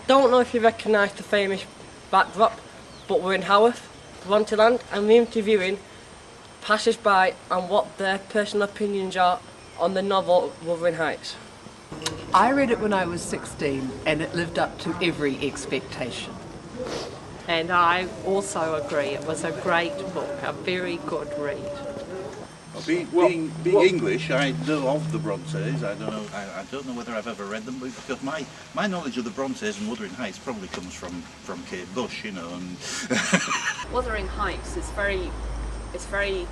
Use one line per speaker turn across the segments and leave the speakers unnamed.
don't know if you recognise the famous backdrop, but we're in Haworth, Bronteland, and we're interviewing passers-by and what their personal opinions are on the novel Wuthering Heights.
I read it when I was 16 and it lived up to every expectation.
And I also agree, it was a great book, a very good read.
Well, being English, I know of the Brontes. I don't know whether I've ever read them, because my knowledge of the Brontes and Wuthering Heights probably comes from Kate Bush, you know. And
Wuthering Heights is very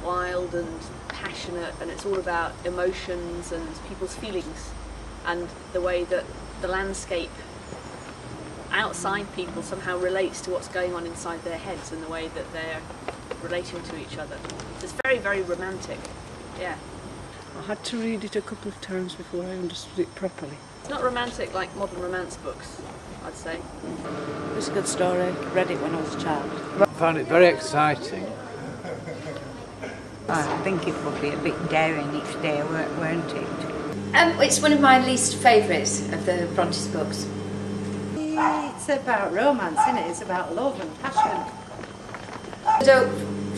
wild and passionate, and it's all about emotions and people's feelings, and the way that the landscape outside people somehow relates to what's going on inside their heads and the way that they're relating to each other. It's very, very romantic, yeah.
I had to read it a couple of times before I understood it properly.
It's not romantic like modern romance books, I'd say.
It was a good story. Read it when I was a child.
I found it very exciting.
I think it would be a bit daring each day, weren't it?
It's one of my least favourites of the Brontes books.
It's about romance, isn't it? It's about love and passion.
I don't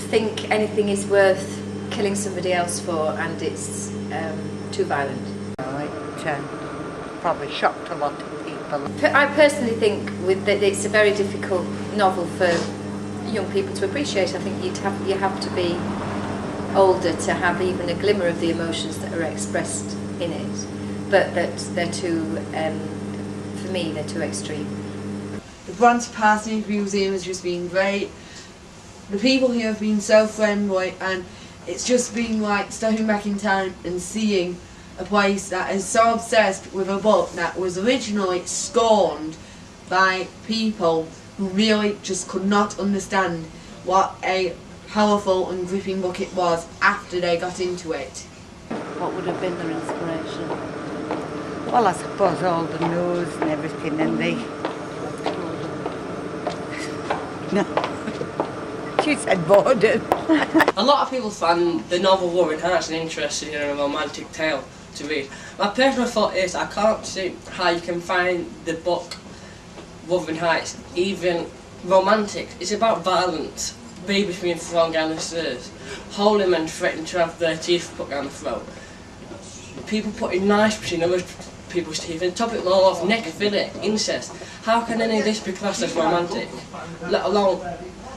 think anything is worth killing somebody else for, and it's too violent.
It probably shocked a lot of people.
I personally think that it's a very difficult novel for young people to appreciate. I think you have to be older to have even a glimmer of the emotions that are expressed in it, but that they're too, for me, they're too extreme.
The Bronte Parsonage Museum has just been great. The people here have been so friendly, and it's just been like stepping back in time and seeing a place that is so obsessed with a book that was originally scorned by people who really just could not understand what a powerful and gripping book it was after they got into it.
What would have been their inspiration?
Well, I suppose all the news and everything, and no. She said boredom.
A lot of people find the novel Wuthering Heights an interesting and a romantic tale to read. My personal thought is I can't see how you can find the book Wuthering Heights even romantic. It's about violence, babies being thrown down the stairs, holy men threatening to have their teeth put down the throat, people putting knives between other people's teeth, and topic all of necrophilia, incest. How can any of this be classed as romantic? Let alone,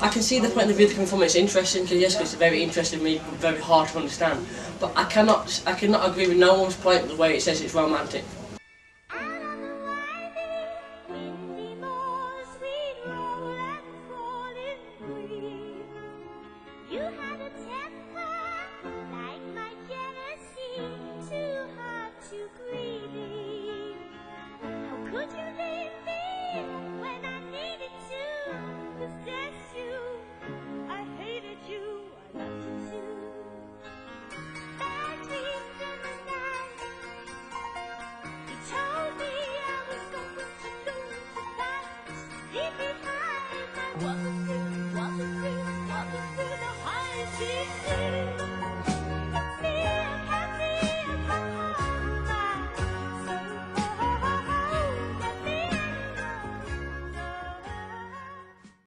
I can see the point of view coming from. It's interesting, because yes, it's a very interesting read, but very hard to understand. But I cannot agree with no one's point the way it says it's romantic.
What?